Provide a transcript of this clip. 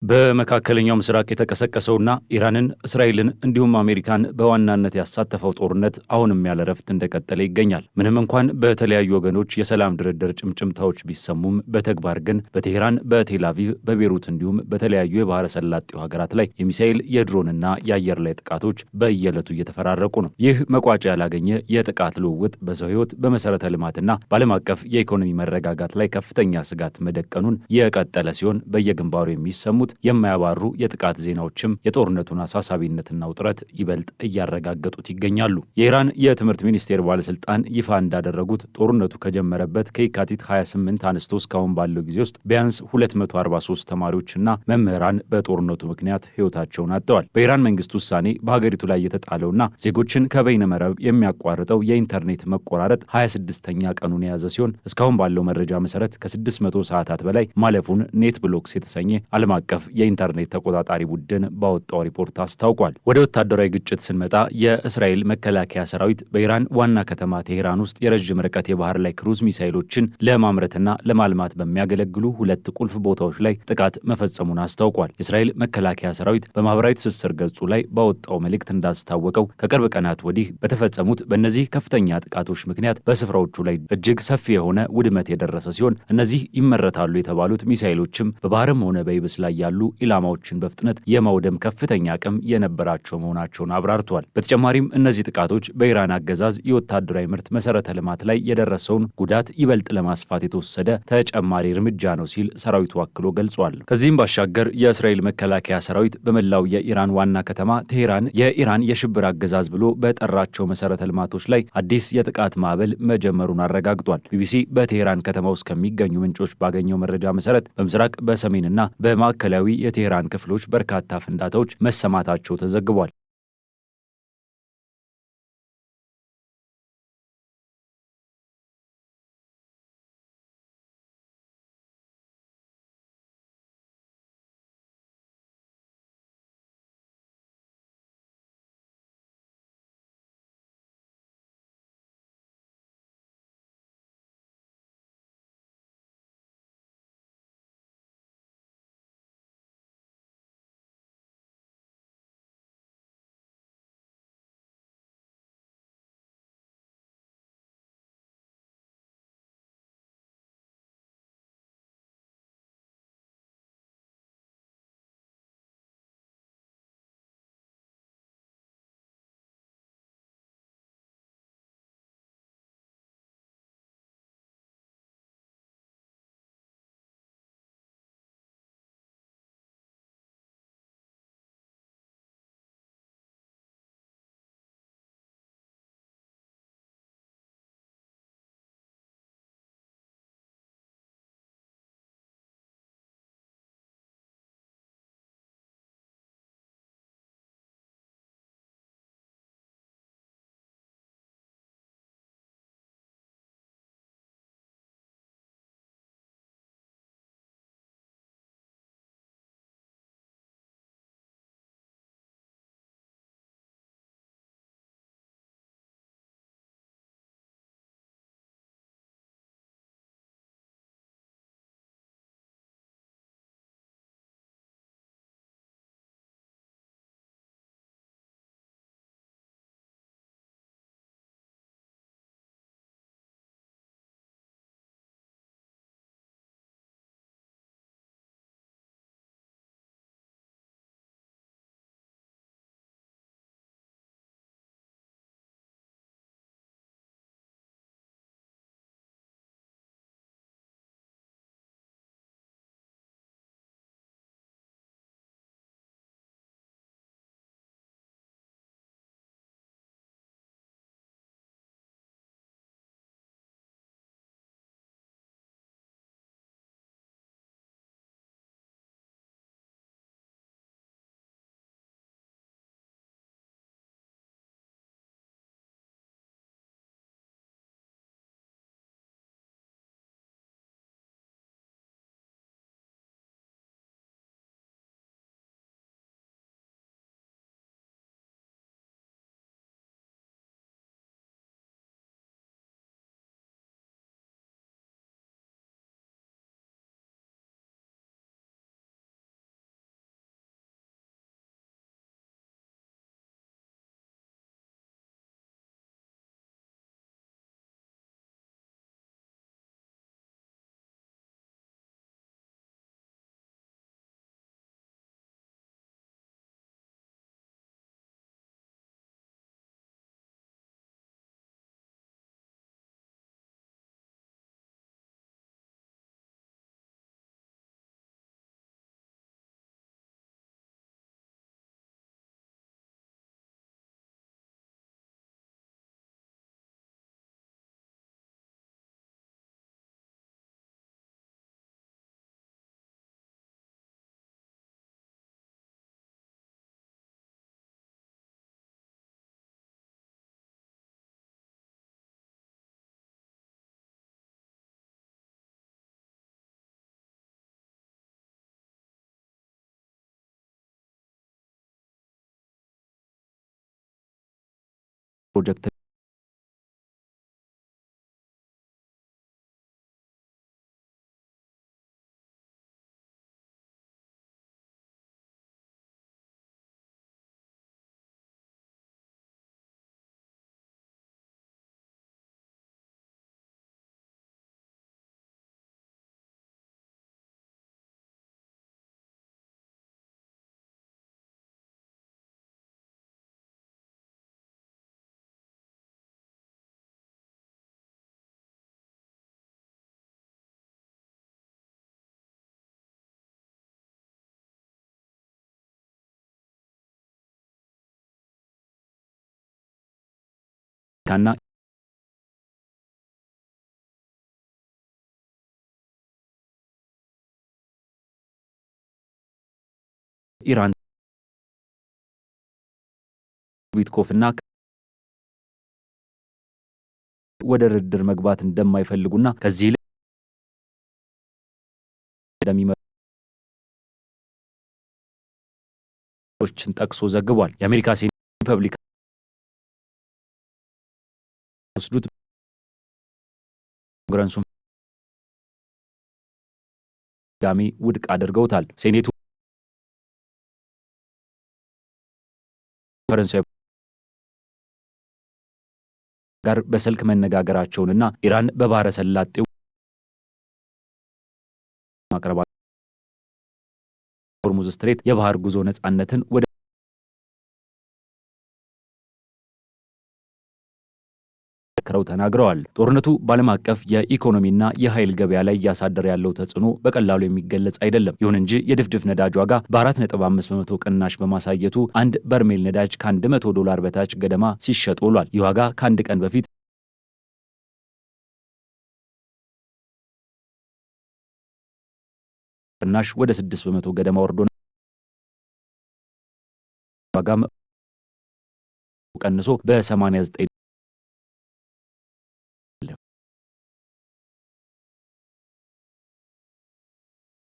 በመካከለኛው ምስራቅ የተቀሰቀሰውና ኢራንን፣ እስራኤልን እንዲሁም አሜሪካን በዋናነት ያሳተፈው ጦርነት አሁንም ያለ ረፍት እንደቀጠለ ይገኛል። ምንም እንኳን በተለያዩ ወገኖች የሰላም ድርድር ጭምጭምታዎች ቢሰሙም በተግባር ግን በቴህራን፣ በቴል አቪቭ፣ በቤሩት እንዲሁም በተለያዩ የባህረ ሰላጤው ሀገራት ላይ የሚሳኤል የድሮንና የአየር ላይ ጥቃቶች በየዕለቱ እየተፈራረቁ ነው። ይህ መቋጫ ያላገኘ የጥቃት ልውውጥ በሰው ሕይወት፣ በመሰረተ ልማትና በዓለም አቀፍ የኢኮኖሚ መረጋጋት ላይ ከፍተኛ ስጋት መደቀኑን የቀጠለ ሲሆን በየግንባሩ የሚሰሙት የማያባሩ የጥቃት ዜናዎችም የጦርነቱን አሳሳቢነትና ውጥረት ይበልጥ እያረጋገጡት ይገኛሉ። የኢራን የትምህርት ሚኒስቴር ባለስልጣን ይፋ እንዳደረጉት ጦርነቱ ከጀመረበት ከየካቲት 28 አንስቶ እስካሁን ባለው ጊዜ ውስጥ ቢያንስ 243 ተማሪዎችና መምህራን በጦርነቱ ምክንያት ሕይወታቸውን አጥተዋል። በኢራን መንግስት ውሳኔ በሀገሪቱ ላይ የተጣለውና ዜጎችን ከበይነ መረብ የሚያቋርጠው የኢንተርኔት መቆራረጥ 26ኛ ቀኑን የያዘ ሲሆን እስካሁን ባለው መረጃ መሰረት ከ600 ሰዓታት በላይ ማለፉን ኔት ብሎክስ የተሰኘ ዓለም አቀፍ የኢንተርኔት ተቆጣጣሪ ቡድን ባወጣው ሪፖርት አስታውቋል። ወደ ወታደራዊ ግጭት ስንመጣ የእስራኤል መከላከያ ሰራዊት በኢራን ዋና ከተማ ቴህራን ውስጥ የረዥም ርቀት የባህር ላይ ክሩዝ ሚሳይሎችን ለማምረትና ለማልማት በሚያገለግሉ ሁለት ቁልፍ ቦታዎች ላይ ጥቃት መፈጸሙን አስታውቋል። የእስራኤል መከላከያ ሰራዊት በማህበራዊ ትስስር ገጹ ላይ ባወጣው መልእክት እንዳስታወቀው ከቅርብ ቀናት ወዲህ በተፈጸሙት በእነዚህ ከፍተኛ ጥቃቶች ምክንያት በስፍራዎቹ ላይ እጅግ ሰፊ የሆነ ውድመት የደረሰ ሲሆን እነዚህ ይመረታሉ የተባሉት ሚሳይሎችም በባህርም ሆነ በየብስ ላይ ያሉ ኢላማዎችን በፍጥነት የማውደም ከፍተኛ አቅም የነበራቸው መሆናቸውን አብራርተዋል። በተጨማሪም እነዚህ ጥቃቶች በኢራን አገዛዝ የወታደራዊ ምርት መሰረተ ልማት ላይ የደረሰውን ጉዳት ይበልጥ ለማስፋት የተወሰደ ተጨማሪ እርምጃ ነው ሲል ሰራዊቱ አክሎ ገልጿል። ከዚህም ባሻገር የእስራኤል መከላከያ ሰራዊት በመላው የኢራን ዋና ከተማ ቴህራን የኢራን የሽብር አገዛዝ ብሎ በጠራቸው መሰረተ ልማቶች ላይ አዲስ የጥቃት ማዕበል መጀመሩን አረጋግጧል። ቢቢሲ በቴህራን ከተማ ውስጥ ከሚገኙ ምንጮች ባገኘው መረጃ መሰረት በምስራቅ፣ በሰሜንና በማዕከላዊ የቴህራን ክፍሎች በርካታ ፍንዳታዎች መሰማታቸው ተዘግቧል። ፕሮጀክት ካና ኢራን ዊትኮፍና ወደ ድርድር መግባት እንደማይፈልጉና ከዚህ ለሚመጣዎችን ጠቅሶ ዘግቧል። የአሜሪካ ሴኔት ሪፐብሊካን ወስዱት ኮንግረሱን ጋሚ ውድቅ አድርገውታል። ሴኔቱ ፈረንሳይ ጋር በስልክ መነጋገራቸውንና ኢራን በባህረ ሰላጤው ማቅረባ ሆርሙዝ ስትሬት የባህር ጉዞ ነጻነትን ወደ ክረው ተናግረዋል። ጦርነቱ በዓለም አቀፍ የኢኮኖሚና የኃይል ገበያ ላይ እያሳደረ ያለው ተጽዕኖ በቀላሉ የሚገለጽ አይደለም። ይሁን እንጂ የድፍድፍ ነዳጅ ዋጋ በ4.5 በመቶ ቅናሽ በማሳየቱ አንድ በርሜል ነዳጅ ከ100 $፣ በታች ገደማ ሲሸጥ ውሏል። ይህ ዋጋ ከአንድ ቀን በፊት ቅናሽ ወደ 6 በመቶ ገደማ ወርዶ ዋጋም ቀንሶ በ89